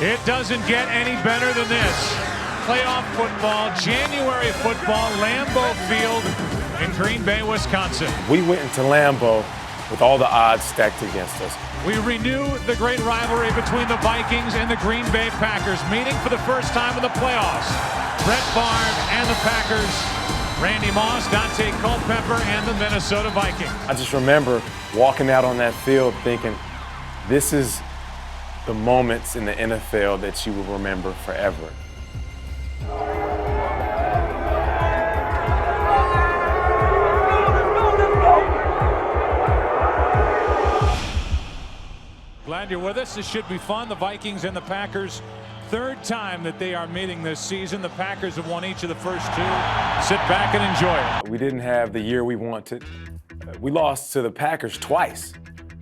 It doesn't get any better than this. Playoff football, January football, Lambeau Field in Green Bay, Wisconsin. We went into Lambeau with all the odds stacked against us. We renew the great rivalry between the Vikings and the Green Bay Packers, meeting for the first time in the playoffs. Brett Favre and the Packers, Randy Moss, Dante Culpepper, and the Minnesota Vikings. I just remember walking out on that field thinking, this is the moments in the NFL that you will remember forever. Glad you're with us. This should be fun. The Vikings and the Packers, third time that they are meeting this season. The Packers have won each of the first two. Sit back and enjoy it. We didn't have the year we wanted. We lost to the Packers twice,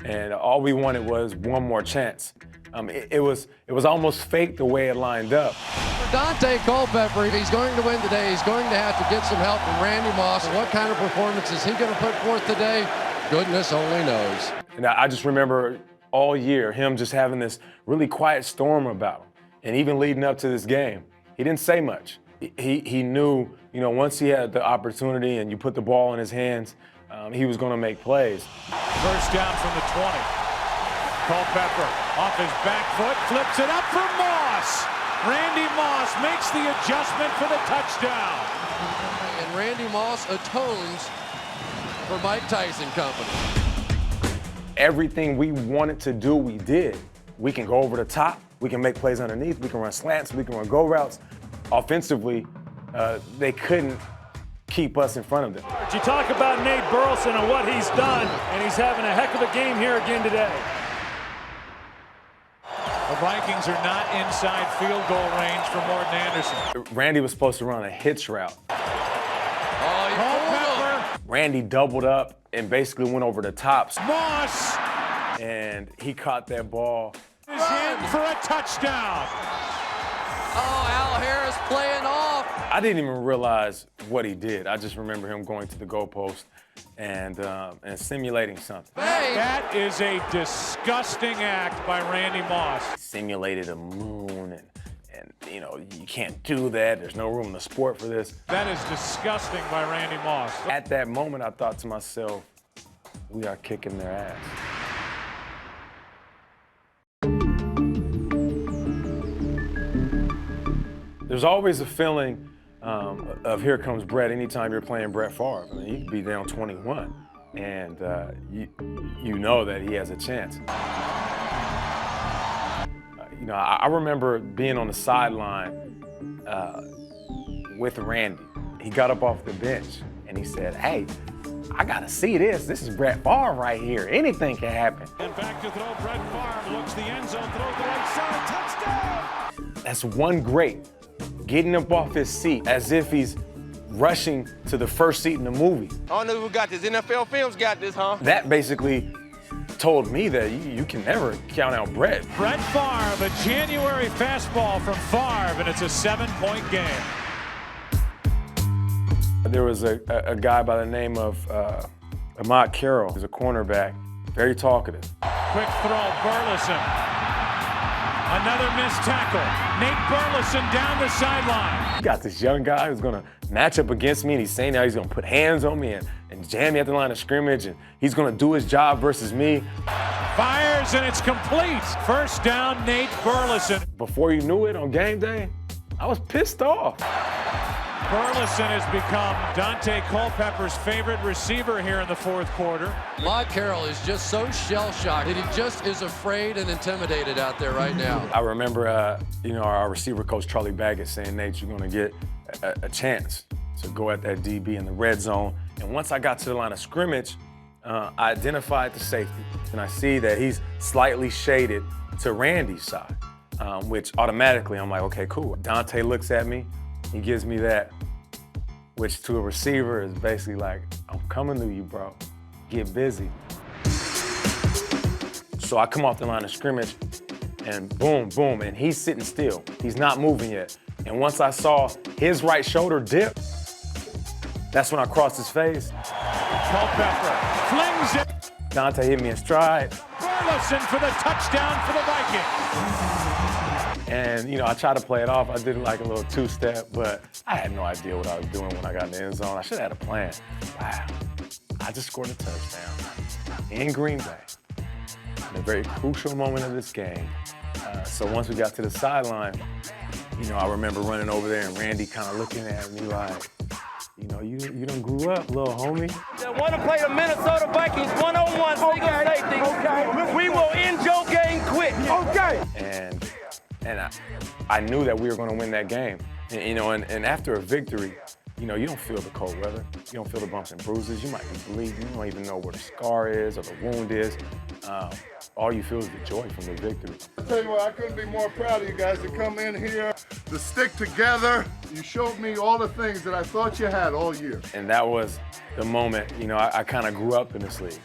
and all we wanted was one more chance. It was almost fake the way it lined up. For Dante Culpepper, if he's going to win today, he's going to have to get some help from Randy Moss. What kind of performance is he going to put forth today? Goodness only knows. And I just remember all year him just having this really quiet storm about him. And even leading up to this game, he didn't say much. He knew, once he had the opportunity and you put the ball in his hands, he was going to make plays. First down from the 20. Culpepper off his back foot, flips it up for Moss. Randy Moss makes the adjustment for the touchdown. And Randy Moss atones for Mike Tyson Company. Everything we wanted to do, we did. We can go over the top. We can make plays underneath. We can run slants. We can run go routes. Offensively, they couldn't keep us in front of them. You talk about Nate Burleson and what he's done, and he's having a heck of a game here again today. The Vikings are not inside field goal range for Morton Anderson. Randy was supposed to run a hitch route. Culpepper. Randy doubled up and basically went over the tops. Moss. And he caught that ball. Is in for a touchdown. Oh, Al Harris playing off. I didn't even realize what he did. I just remember him going to the goalpost and simulating something. Hey. That is a disgusting act by Randy Moss. He simulated a moon and you can't do that. There's no room in the sport for this. That is disgusting by Randy Moss. At that moment, I thought to myself, we are kicking their ass. There's always a feeling of here comes Brett anytime you're playing Brett Favre. I mean, he could be down 21, and you know that he has a chance. I remember being on the sideline with Randy. He got up off the bench, and he said, hey, I got to see this. This is Brett Favre right here. Anything can happen. And back to throw, Brett Favre looks the end zone, throws the right side, touchdown! That's one great. Getting up off his seat as if he's rushing to the first seat in the movie. I don't know who got this. NFL Films got this, huh? That basically told me that you can never count out Brett. Brett Favre, a January fastball from Favre, and it's a 7-point game. There was a guy by the name of Ahmad Carroll. He's a cornerback, very talkative. Quick throw, Burleson. Another missed tackle. Nate Burleson down the sideline. You got this young guy who's gonna match up against me, and he's saying now he's gonna put hands on me and jam me at the line of scrimmage, and he's gonna do his job versus me. Fires, and it's complete. First down, Nate Burleson. Before you knew it, on game day, I was pissed off. Burleson has become Dante Culpepper's favorite receiver here in the fourth quarter. Ahmad Carroll is just so shell-shocked that he just is afraid and intimidated out there right now. I remember, our receiver coach, Charlie Baggett, saying, Nate, you're gonna get a chance to go at that DB in the red zone. And once I got to the line of scrimmage, I identified the safety, and I see that he's slightly shaded to Randy's side, which automatically I'm like, okay, cool. Dante looks at me, he gives me that, which to a receiver is basically like, I'm coming to you, bro. Get busy. So I come off the line of scrimmage, and boom, boom, and he's sitting still. He's not moving yet. And once I saw his right shoulder dip, that's when I crossed his face. Culpepper flings it. Dante hit me in stride. Burleson for the touchdown for the Vikings. And, I tried to play it off. I did like a little two-step, but I had no idea what I was doing when I got in the end zone. I should have had a plan. Wow. I just scored a touchdown in Green Bay in a very crucial moment of this game. So once we got to the sideline, I remember running over there and Randy kind of looking at me like, you done grew up, little homie. They want to play the Minnesota Vikings one-on-one single safety. Okay. We will end your game quick. Okay. And I knew that we were going to win that game. And after a victory, you don't feel the cold weather. You don't feel the bumps and bruises. You might be bleeding. You don't even know where the scar is or the wound is. All you feel is the joy from the victory. I'll tell you what, I couldn't be more proud of you guys to come in here, to stick together. You showed me all the things that I thought you had all year. And that was the moment, I kind of grew up in this league.